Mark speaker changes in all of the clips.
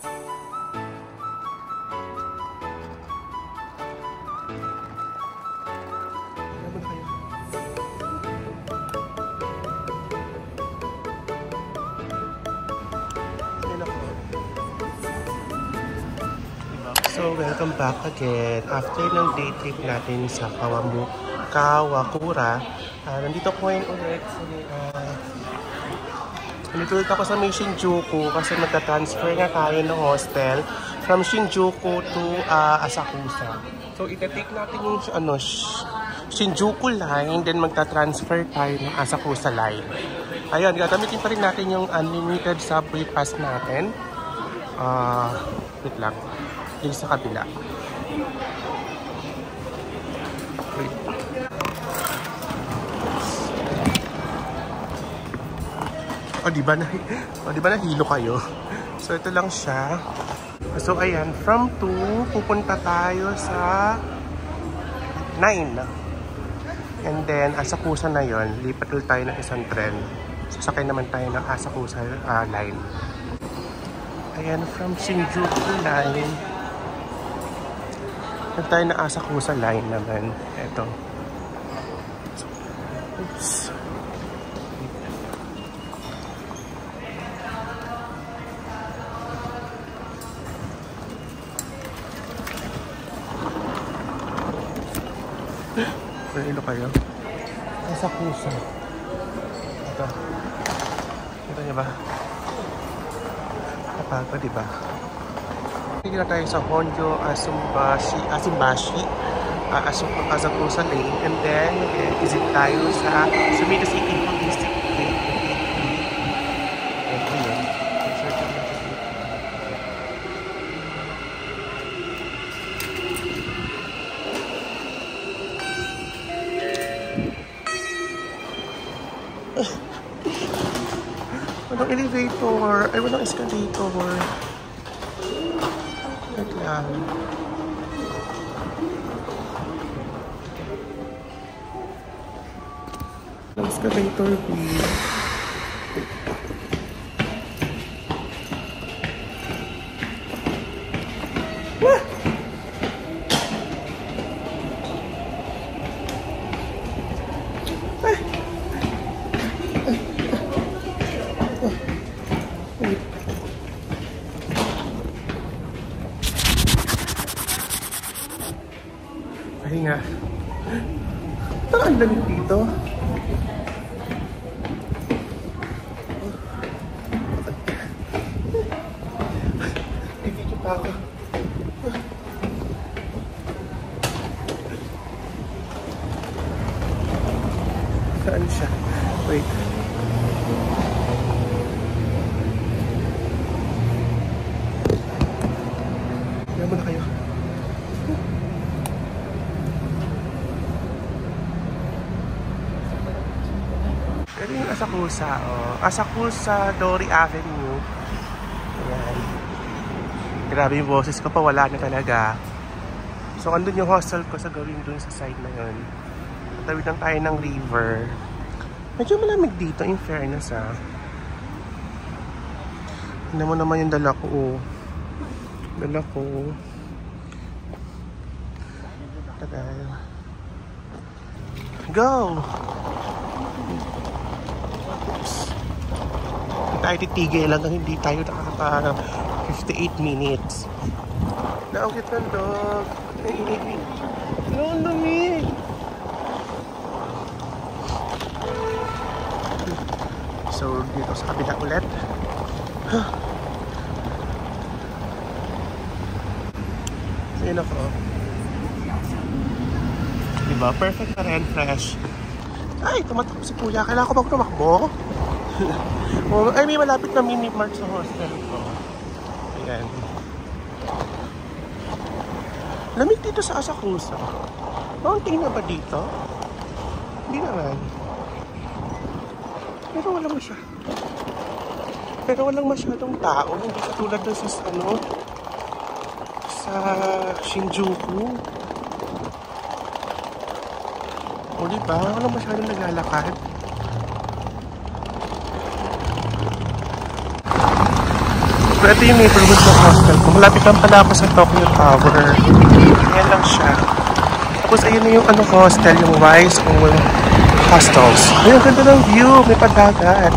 Speaker 1: So, welcome back again. After ng day trip natin sa Kawakura, nandito ko ngayon ulit. Nandito ulit ako sa may Shinjuku kasi magta-transfer nga tayo ng hostel from Shinjuku to Asakusa. So, itatake natin yung Shinjuku line, then magta-transfer tayo ng Asakusa line. Ayun, gagamitin pa rin natin yung unlimited subway pass natin. Wait lang. Dito sa kabila. Wait. Di ba nahilo kayo? So, ito lang siya. So, ayan. From 2, pupunta tayo sa 9. And then, Asakusa na yon. Lipat ulit tayo ng isang tren. Sasakay naman tayo ng Asakusa line. Ayan, from Shinjuku line. Tayo na Asakusa line naman. Ito. Oops. Pwede kayo? Asakusa. Ito. Ito niya ba? Kapag pa, diba? Hindi na tayo sa Honjo Asimbashi Asakusa Lane, and then visit tayo sa Sumida City District. Walang elevator, ay walang escalator. Excavator please. Nga. Ang lamig dito. Dito pa ako. Saan siya? Wait. Kaya mo na kayo. Pero yung Asakusa, Asakusa Dori Avenue. Ayan. Grabe yung boses ko pa, wala na talaga. So, andun yung hostel ko sa gawin dun sa side na yun. Tatawid lang tayo ng river. Medyo malamig dito, in fairness Tignan mo naman yung dala ko, Dala ko. Tagal. Go! Tayo titigil lang hanggang hindi tayo nakaka 58 minutes. Naungkit ng dog. Ang dami. So, dito sa kabila ulit. Ayan ako. Diba? Perfect pa rin, fresh. Ay, tumatakbo si kuya. Kailangan ko bang tumakbo? Ay, may malapit na mini-mart sa hostel ko. Ayan. Lamig dito sa Asakusa. Mountain na ba dito? Hindi naman. Pero walang masyadong tao. Hindi katulad doon sa Shinjuku. O diba? Walang masyadong naglalakad. So, ito yung neighborhood ng hostel ko. Malapit lang pala ako sa Tokyo Tower. Ayan lang siya. Tapos, ayun na yung hostel, yung Wise Old Hostels. Ayun, ganda ng view. May padagat.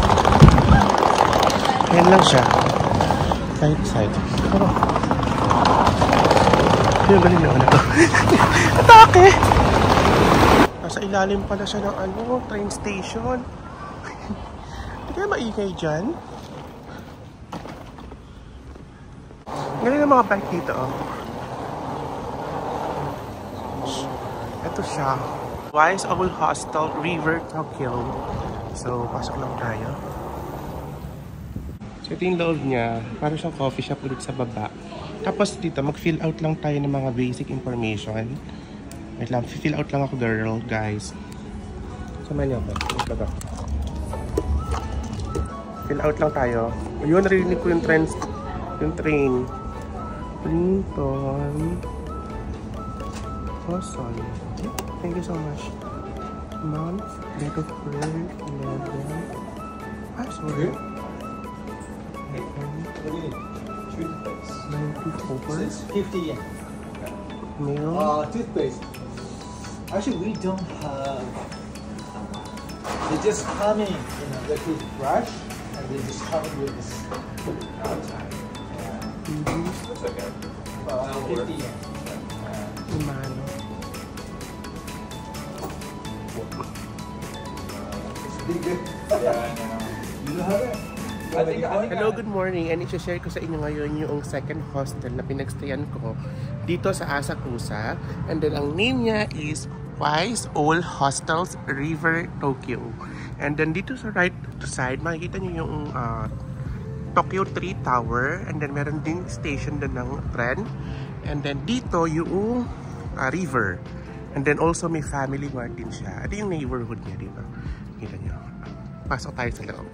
Speaker 1: Ayan lang siya. Side. Oh. Ayun, galing na ako. Atake! Nasa ilalim pala siya ng train station. Hindi kaya maingay dyan? Galing ng mga bike dito, oh. Ito siya. Wise Owl Hostel, River, Tokyo. So, pasok lang tayo. So, ito yung loob niya. Parang siyang coffee shop ulit sa baba. Tapos dito, mag-fill out lang tayo ng mga basic information. Wait lang, fill out lang ako, girl, guys. Samahan niyo ba? Ito. Fill out lang tayo. Ayun, narinig ko yung train. Clinton. Awesome. Thank you so much. Month, date of birth, 11. Ah, sorry. 94.
Speaker 2: It's 50 yen.
Speaker 1: Male.
Speaker 2: Toothpaste. Actually, we don't have. They just come in, the toothbrush, and they just come in with this outside. That's okay. 50 yen.
Speaker 1: Humano.
Speaker 2: You have it?
Speaker 1: Hello, good morning. And i-share ko sa inyo ngayon yung second hostel na pinagstayan ko dito sa Asakusa. And then ang name niya is Wise Owl Hostels, River, Tokyo. And then dito sa right side, makikita niyo yung Tokyo 3 Tower. And then meron ding station din ng tren. And then dito yung river. And then also may family mart din siya. Ito yung neighborhood niya dito. Kita niyo. Pasok tayo sa loob.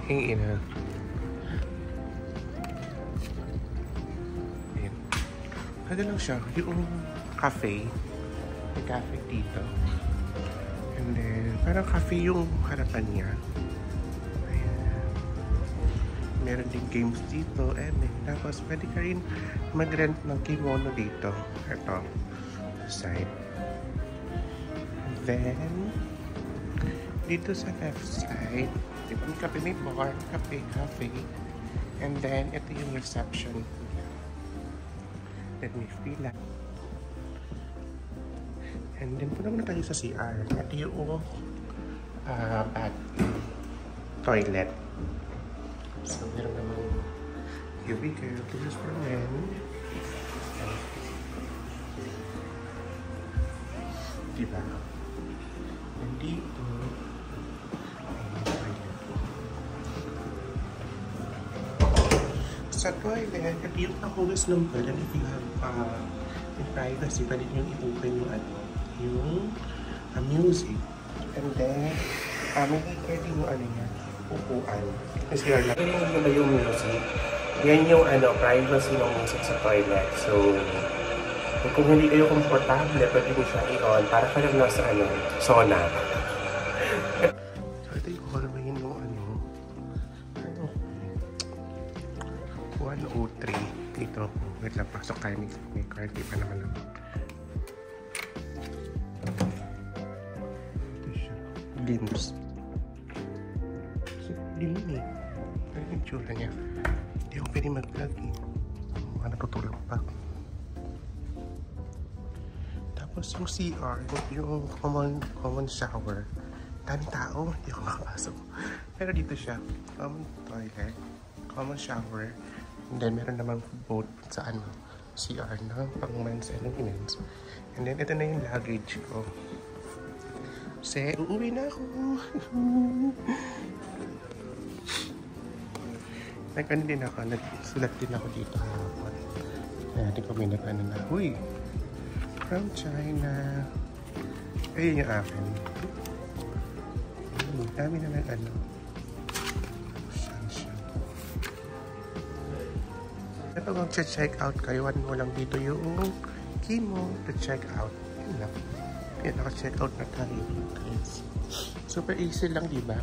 Speaker 1: Hingin na. Ayan. Ano lang siya. Yung cafe. May cafe dito. And then, parang cafe yung harapan niya. Ayan. Meron din games dito. And then, tapos pwede ka rin mag-rent ng kimono dito. Ito. Side. And then, dito sa left side, may kape, may bar, cafe. And then, ito yung reception. Let me feel that. And then, punta muna tayo sa CR. Ito yung toilet. So, meron naman cubicle. This is for men. Diba? And dito, sa toilet, at yung pahugas ng toilet, if you have in privacy, pwede nyo i-open yung music. And then, may pwede yung upuan. Kasi yun lang. Pwede nyo yung music. Yan yung privacy ng music sa toilet. So, kung hindi kayo komportable, pwede nyo siya i-on para ka lang nasa sauna. So, ito yung hallway yung 103 dito. Wait lang, pasok tayo. May card pa naman ako. Ito siya. Games. So, dilim eh. Ano yung tsura niya? Hindi ako pwede mag-vlog eh. Mga natutulog pa. Tapos yung CR, yung common shower. Daming tao, hindi ako makapasok. Pero dito siya. Common toilet. Common shower. And then, meron namang boat sa CR na pang men's and women's. And then, ito na yung luggage ko. Kasi, uuwi na ako. Nag-ano din ako, nagsulat din ako dito. Kaya, hindi ko may na. Uy! From China. Ayun yung akin. Dami na Kapag mag-check out kayo, mo lang dito yung key mo to check out. Yun lang. Kaya naka-check out na tayo, guys. Super easy lang, diba?